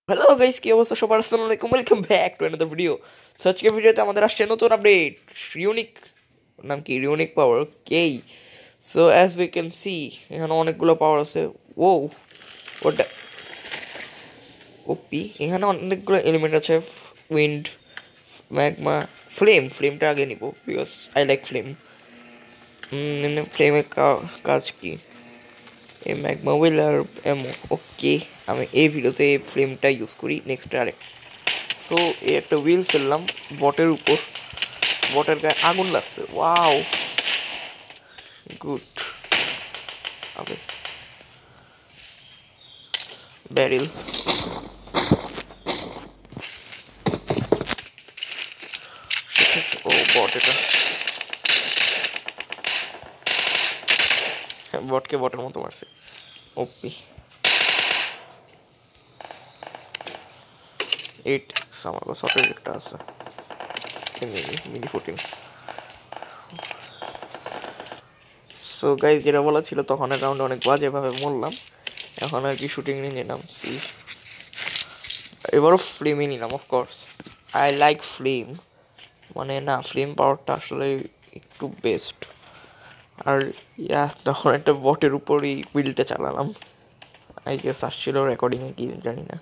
Hello guys, কি অবস্থা সবার? আসসালামু আলাইকুম, welcome back to another video. So আজকের ভিডিওতে আমাদের আসছে নতুন আপডেট, ইউনিক, নাম কি, ইউনিক পাওয়ার কেই। So as we can see, এখানে অনেকগুলো পাওয়ার আছে। ও ওটা ওপি, এখানে অনেকগুলো এলিমেন্ট আছে। উইন্ড, ম্যাগমা, ফ্লেমটা আগে নিব বিকজ আই লাইক ফ্লেম। ফ্লেমের কাজ কি? এই ম্যাগমা উইল আর এমো। ওকে, আমি এই ভিডিওতে এই ফ্লেমটা ইউজ করি। নেক্সট আরেক। সো এই একটা হুইল ফেললাম বটের উপর, বটের গায়ে আগুন লাগছে। Wow, good. ওকে, ব্যারিল। ও বট, এটা বটকে বটের মতো মারছে। ওপি 8, আমার কাছে শর্টের একটা আছে, মিনি 14। সো গাইজ, যেটা বলা ছিল তখনের রাউন্ডে অনেক বাজেভাবে মরলাম। এখন আর কি শুটিং নিয়ে নামছি, এবারও ফ্লেমই নিলাম। অফকোর্স আই লাইক ফ্লেম, মানে না, ফ্লেম পাওয়ারটা আসলে একটু বেস্ট। আর তখন একটা বটের উপরই বিলটা চালালাম। আই গেস আসছিল রেকর্ডিংয়ে, কি জানি না।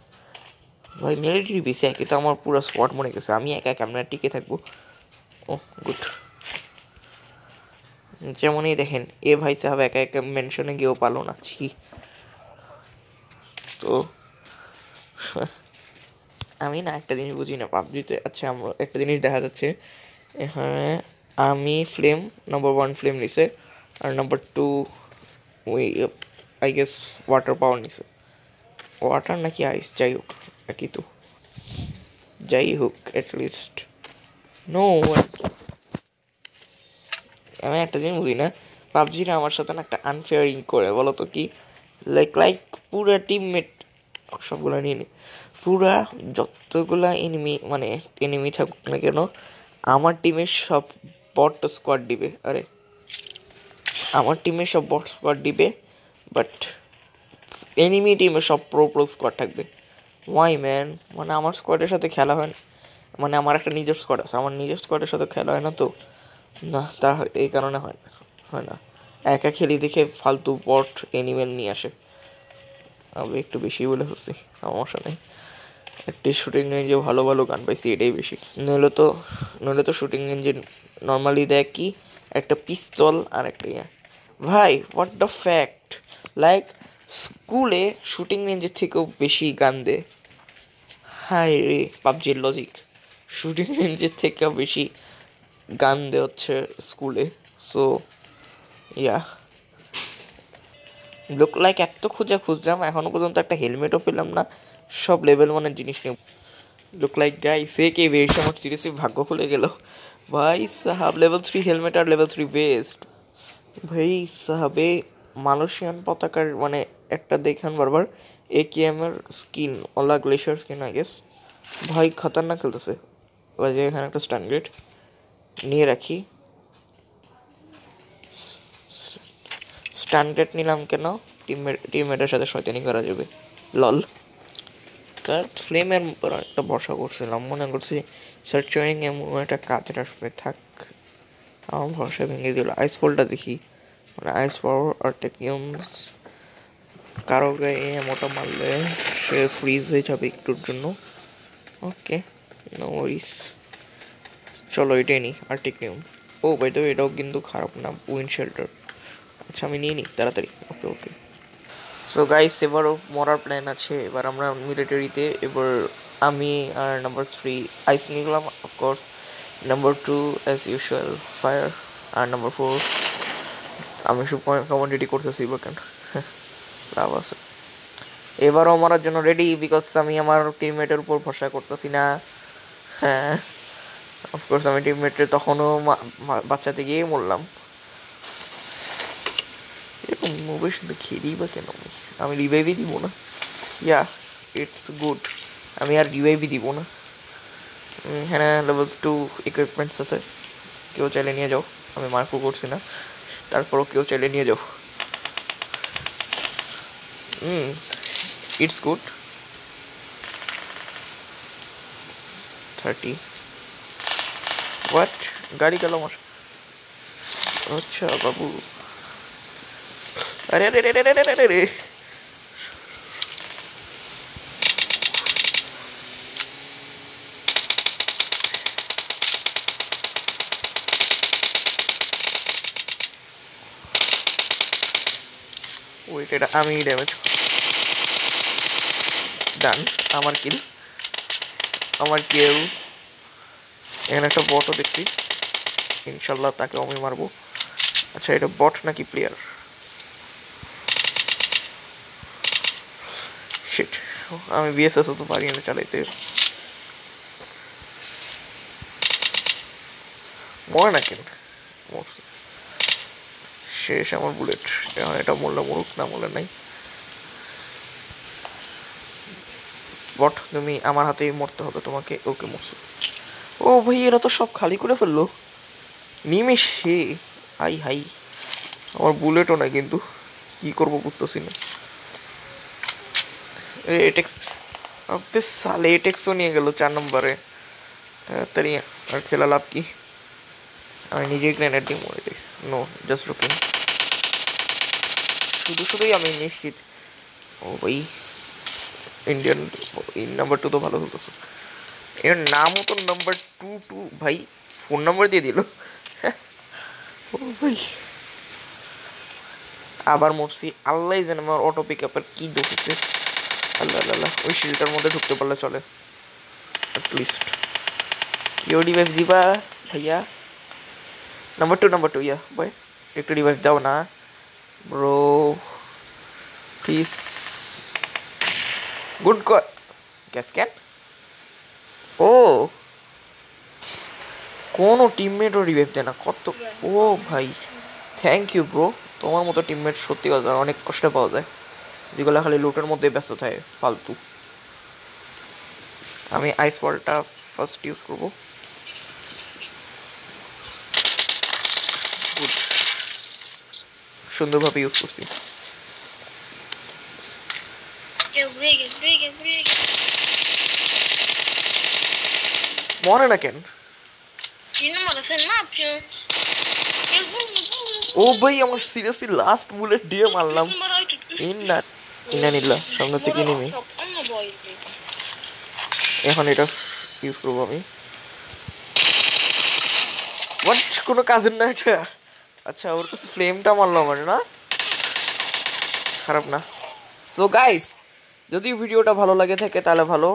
ভাই মিলিটারি বেশি একে তো আমার পুরো স্পট মনে গেছে, আমি একা ক্যামেরা টিকে থাকবো। ও গুড। যেমনই দেখেন, এ ভাই সাহেব একা একা মেনশনে গিয়েও পালো না, ছি। তো আমি না একটা জিনিস বুঝি না পাবজিতে। আচ্ছা, আমরা একটা জিনিস দেখা যাচ্ছে এখানে, আমি ফ্লেম নাম্বার 1 ফ্লেম নিছে, আর নাম্বার 2 ওই আই গেস ওয়াটার পাওয়ার নিছে। ওয়াটার নাকি আইস, যাই হোক একই তো। যাই হোক, অ্যাটলিস্ট নো। আমি একটা জিনিস বুঝি না, পাবজিরা আমার সাথে না একটা আনফেয়ারিং করে, বলো তো কি? লাইক পুরা টিমমেট সবগুলো নিয়ে নি, পুরা যতগুলা এনিমি, মানে এনিমি থাকুক না কেন, আমার টিমের সব বট স্কোয়াড দিবে। আরে আমার টিমের সব বট স্কোয়াড দিবে, বাট এনিমি টিমের সব প্রো স্কোয়াড থাকবে। Why man? মানে আমার স্কোয়াডের সাথে খেলা হয় না, মানে আমার একটা নিজের স্কোয়াড আছে, আমার নিজের স্কোয়াডের সাথে খেলা হয় না তো। না, তা এই কারণে হয় না। একা খেলি দেখে ফালতু বট এনিমেল নিয়ে আসে। আমি একটু বেশি বলে হচ্ছি, সমস্যা নেই। একটি শুটিং রেঞ্জে ভালো ভালো গান পাইছি, এটাই বেশি। নইলে তো শুটিং রেঞ্জে নর্মালি দেয় কি, একটা পিস্তল আর একটা ভাই হোয়াট দ্য ফ্যাক্ট, লাইক স্কুলে শুটিং রেঞ্জের থেকেও বেশি গান দেয়। হাই রে পাবজির লজিক, শুটিং রেঞ্জের থেকেও বেশি গান দেওয়া হচ্ছে স্কুলে। সো ইয়া, লুক লাইক এত খুঁজলাম, এখনো পর্যন্ত একটা হেলমেটও পেলাম না। সব লেভেল 1 জিনিস নিয়ে লুক লাইক গাইস, সে কে বেশ আমার সিরিয়াসলি ভাগ্য খুলে গেল। ভাই সাহাব, লেভেল 3 হেলমেট আর লেভেল 3 ভেস্ট। ভাই সাহাবে মালয়েশিয়ান পতাকার, মানে একটা দেখান বারবার AKM এর skin, OLA glacier skin I guess. ভাই খতরনাক খেলতেছে। ওই যে এখানে একটা স্ট্যান্ড গ্রেড নিয়ে রাখি। স্ট্যান্ডার্ড নিলাম কেন? টিমমেটের সাথে শয়তানি করা যাবে, লল। তার ফ্লেমের উপর একটা ভরসা করছিলাম, মনে করছি সার্চিং এমন একটা কাজের আসবে, থাক। আমার ভরসা ভেঙে দিল। আইস ফলটা দেখি, মানে আইস পাওয়ার আর টেকনিউমস। কারো গায়ে মোটা মারলে সে ফ্রিজ হয়ে যাবে একটুর জন্য। ওকে, নো ওয়ারিস। চলো এটাই নিই, আর টেকনিউম। ও বাই দ্য ওয়ে, এটাও কিন্তু খারাপ না, উইন্ড শেল্টার। আচ্ছা আমি নিয়ে নিই তাড়াতাড়ি। ওকে ওকে। সো গাইস, এবারও মরার প্ল্যান আছে, এবার আমরা মিলিটারিতে। এবার আমি আর নাম্বার 3 আইস নিলাম of course, number 2 as usual fire, আর নাম্বার 4 আমি সব কমোডিটি করতেছি বা কেন, লাভ আছে। এবারও মরার জন্য রেডি, বিকজ আমি আমার টিমমেটের উপর ভরসা করতেছি না। হ্যাঁ, অফকোর্স আমি টিমমেটের তখনও বাচ্চাতে গিয়েই মরলাম। এরকম মুভির সাথে খেলি বা কেন? আমি রিভাইভই দিব না। ইয়া, ইটস গুড, আমি আর রিভাইভই দিব না। এখানে লেভেল 2 ইকুইপমেন্টস আছে, কেউ চাইলে নিয়ে যাও। আমি মার্কও করছি না, তারপরও কেউ চাইলে নিয়ে যাও। It's good. 30 হোয়াট গাড়ি গেল আমার আচ্ছা বাবু আরে আরে আরে আরে আরে আরে ওয়েট এটা আমি ড্যামেজ ডান আমার কিল এখানে একটা বটও দেখছি ইনশাল্লাহ তাকে আমি মারবো আচ্ছা এটা বট নাকি প্লেয়ার শিট আমি ভিএসএস তো পারি না চালাইতে মরে না কেন মরছে শেষ আমার বুলেট এখন এটা মরলে মরুক না মরলে নাই বট তুমি আমার হাতেই মরতে হবে তোমাকে ওকে মরছে ও ভাই এরা তো সব খালি করে ফেললো নিমেষে হাই হাই আমার বুলেটও নাই কিন্তু কি করবো বুঝতেছি না এটেক্স সালে এটেক্সও নিয়ে গেল 4 নম্বরে তাড়াতাড়ি আর খেলা লাভ কি আমি নিজেই গ্রেনেড দিয়ে মরে যাই নো জাস্ট লুকিং শুধুই আমি নিশ্চিত ও ভাই ইন্ডিয়ান নাম্বার 2 তো ভালো খেলতেছে এর নামও তো নাম্বার 2 ভাই ফোন নাম্বার দিয়ে দিল ও ভাই আবার মরছি আল্লাহ জানে আমার অটো পিক আপের কি দেখেছে আল্লাহ আল্লাহ ওই শিলটার মধ্যে ঢুকতে পারলে চলে অ্যাটলিস্ট কেউ ডিভাইস দিবা ভাইয়া নাম্বার টু ইয়া ভাই একটু ডিভাইস দাও না ব্রো প্লিজ গুড গ্যাস ক্যান ও কোনো টিমমেটও রিভাইভ দেয় না কত ও ভাই থ্যাংক ইউ ব্রো তোমার মতো টিমমেট সত্যি কথা অনেক কষ্ট পাওয়া যায় যেগুলো খালি লুটের মধ্যে ব্যস্ত থাকে ফালতু আমি আইস ওয়ালটা ফার্স্ট ইউজ করবো গুড সুন্দরভাবে ইউজ করছি মরে না কেন ও ভাই আমার সিরিয়াসলি লাস্ট বুলেট দিয়ে মারলাম ইনানিল্লাহ সামনে থেকে নেমে এখন এটা ইউজ করবো আমি কোনো কাজের না এটা আচ্ছা ওর কাছে ফ্লেমটা মারলো আমার না খারাপ না সো গাইস যদি ভিডিওটা ভালো লাগে থাকে তাহলে ভালো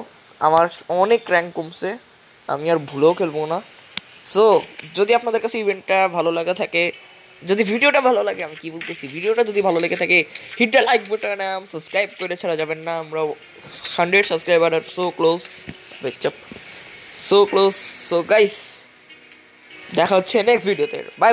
আমার অনেক র্যাঙ্ক কমছে আমি আর ভুলেও খেলবো না সো যদি আপনাদের কাছে ইভেন্টটা ভালো লাগা থাকে যদি ভিডিওটা ভালো লাগে আমি কি বলতেছি ভিডিওটা যদি ভালো লেগে থাকে hit the like button and subscribe করে ছাড়া যাবেন না আমরা 100 সাবস্ক্রাইবার আর so close so close so guys দেখা হচ্ছে নেক্সট ভিডিওতে বাই।